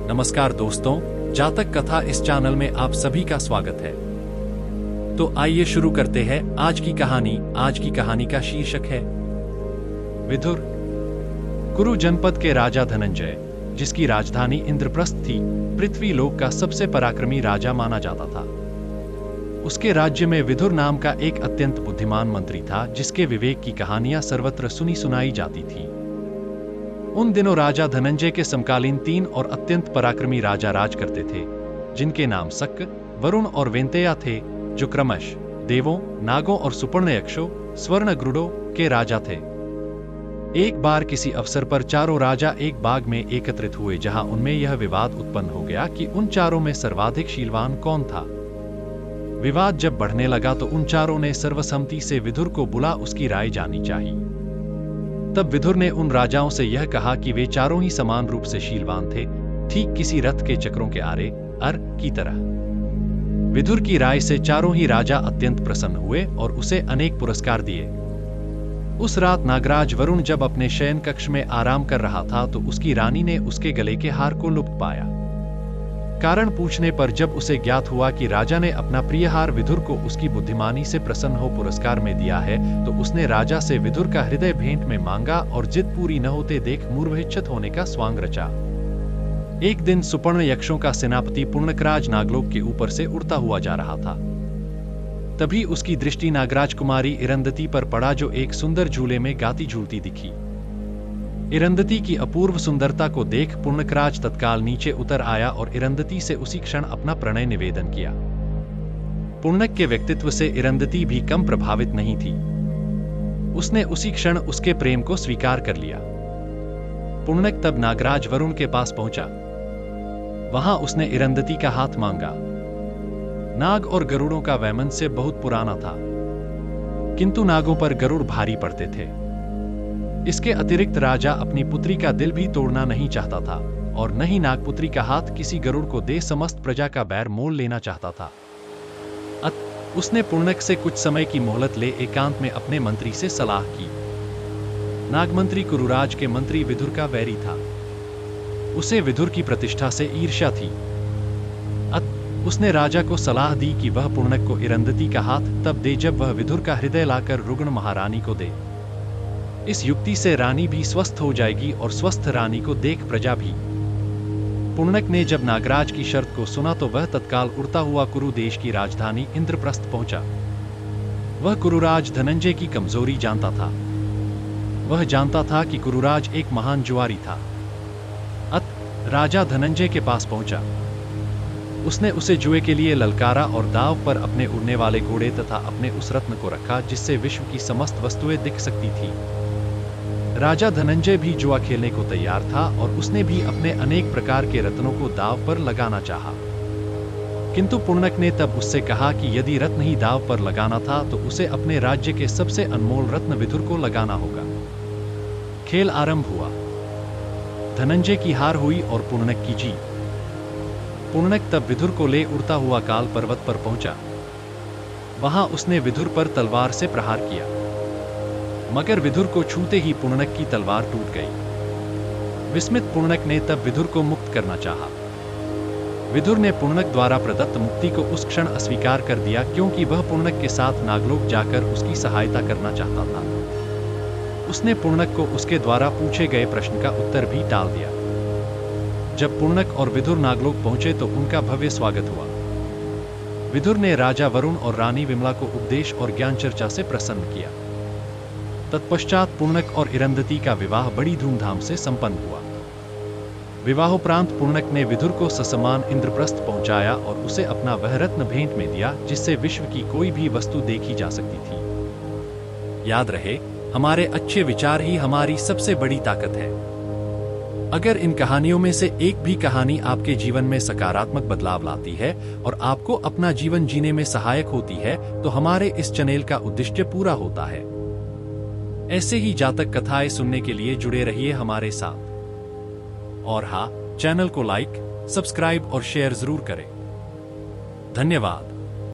नमस्कार दोस्तों, जातक कथा इस चैनल में आप सभी का स्वागत है। तो आइए शुरू करते हैं आज की कहानी। आज की कहानी का शीर्षक है विदुर। कुरु जनपद के राजा धनंजय, जिसकी राजधानी इंद्रप्रस्थ थी, पृथ्वी लोक का सबसे पराक्रमी राजा माना जाता था। उसके राज्य में विदुर नाम का एक अत्यंत बुद्धिमान मंत्री था, जिसके विवेक की कहानियां सर्वत्र सुनी सुनाई जाती थी। उन दिनों राजा धनंजय के समकालीन 3 और अत्यंत पराक्रमी राजा राज करते थे, जिनके नाम शक, वरुण और वेंतया थे, जो क्रमश देवों, नागों और सुपर्णयक्षों, स्वर्णगरुड़ों के राजा थे। एक बार किसी अवसर पर चारों राजा एक बाग में एकत्रित हुए, जहां उनमें यह विवाद उत्पन्न हो गया कि उन चारों में सर्वाधिक शीलवान कौन था। विवाद जब बढ़ने लगा तो उन चारों ने सर्वसम्मति से विदुर को बुला उसकी राय जानी चाहिए। तब विदुर ने उन राजाओं से यह कहा कि वे चारों ही समान रूप से शीलवान थे, ठीक किसी रथ के चक्रों के आरे अर की तरह। विदुर की राय से चारों ही राजा अत्यंत प्रसन्न हुए और उसे अनेक पुरस्कार दिए। उस रात नागराज वरुण जब अपने शयन कक्ष में आराम कर रहा था तो उसकी रानी ने उसके गले के हार को लुप्त पाया। कारण पूछने पर जब उसे ज्ञात हुआ कि राजा ने अपना प्रिय हार विदुर को उसकी बुद्धिमानी से प्रसन्न हो पुरस्कार में दिया है, तो उसने राजा से विदुर का हृदय भेंट में मांगा और जिद पूरी न होते देख मूर्छित होने का स्वांग रचा। एक दिन सुपर्ण यक्षों का सेनापति पूर्णकराज नागलोक के ऊपर से उड़ता हुआ जा रहा था। तभी उसकी दृष्टि नागराज कुमारी इरंदती पर पड़ा, जो एक सुंदर झूले में गाती झूलती दिखी। इरंदती की अपूर्व सुंदरता को देख पूर्णकराज तत्काल नीचे उतर आया और इरंदती से उसी क्षण अपना प्रणय निवेदन किया। पूर्णक के व्यक्तित्व से इरंदती भी कम प्रभावित नहीं थी। उसने उसी क्षण उसके प्रेम को स्वीकार कर लिया। पूर्णक तब नागराज वरुण के पास पहुंचा। वहां उसने इरंदती का हाथ मांगा। नाग और गरुड़ों का वैमनस्य बहुत पुराना था, किंतु नागों पर गरुड़ भारी पड़ते थे। इसके अतिरिक्त राजा अपनी पुत्री का दिल भी तोड़ना नहीं चाहता था और न ही नागपुत्री का हाथ किसी गरुड़ को दे समस्त प्रजा का बैर मोल लेना चाहता था। उसने पूर्णक से कुछ समय की मोहलत ले एकांत में अपने मंत्री से सलाह की। नागमंत्री कुरुराज के मंत्री विदुर का वैरी था। उसे विदुर की प्रतिष्ठा से ईर्ष्या थी। उसने राजा को सलाह दी कि वह पूर्णक को इरंदती का हाथ तब दे जब वह विदुर का हृदय लाकर रुग्ण महारानी को दे। इस युक्ति से रानी भी स्वस्थ हो जाएगी और स्वस्थ रानी को देख प्रजा भी। पूर्णक ने जब नागराज की शर्त को सुना तो वह तत्काल उड़ता हुआ कुरु देश की राजधानी इंद्रप्रस्थ पहुंचा। वह कुरुराज धनंजय की कमजोरी जानता था। वह जानता था कि कुरुराज एक महान जुआरी था। राजा धनंजय के पास पहुंचा। उसने उसे जुए के लिए ललकारा और दाव पर अपने उड़ने वाले घोड़े तथा अपने उस रत्न को रखा जिससे विश्व की समस्त वस्तुएं दिख सकती थी। राजा धनंजय भी जुआ खेलने को तैयार था और उसने भी अपने अनेक प्रकार के रत्नों को दाव पर लगाना चाहा। किंतु पूर्णक ने तब उससे कहा कि यदि रत्न ही दाव पर लगाना था तो उसे अपने राज्य के सबसे अनमोल रत्न विदुर को लगाना होगा। खेल आरंभ हुआ। धनंजय की हार हुई और पूर्णक की जीत। पूर्णक तब विदुर को ले उड़ता हुआ काल पर्वत पर पहुंचा। वहां उसने विदुर पर तलवार से प्रहार किया, मगर विदुर को छूते ही पूर्णक की तलवार टूट गई। विस्मित पूर्णक ने तब विदुर को मुक्त करना चाहा। विदुर ने पूर्णक द्वारा प्रदत्त मुक्ति को उस क्षण अस्वीकार कर दिया, क्योंकि वह पूर्णक के साथ नागलोक जाकर उसकी सहायता करना चाहता था। उसने पूर्णक को उसके द्वारा पूछे गए प्रश्न का उत्तर भी टाल दिया। जब पूर्णक और विदुर नागलोक पहुंचे तो उनका भव्य स्वागत हुआ। विदुर ने राजा वरुण और रानी विमला को उपदेश और ज्ञान चर्चा से प्रसन्न किया। तत्पश्चात पूर्णक और इरंदती का विवाह बड़ी धूमधाम से संपन्न हुआ। विवाहोपरांत पूर्णक ने विदुर को ससम्मान इंद्रप्रस्थ पहुंचाया और उसे अपना वह रत्न भेंट में दिया जिससे विश्व की कोई भी वस्तु देखी जा सकती थी। याद रहे, हमारे अच्छे विचार ही हमारी सबसे बड़ी ताकत है। अगर इन कहानियों में से एक भी कहानी आपके जीवन में सकारात्मक बदलाव लाती है और आपको अपना जीवन जीने में सहायक होती है, तो हमारे इस चैनल का उद्देश्य पूरा होता है। ऐसे ही जातक कथाएं सुनने के लिए जुड़े रहिए हमारे साथ। और हाँ, चैनल को लाइक, सब्सक्राइब और शेयर जरूर करें। धन्यवाद।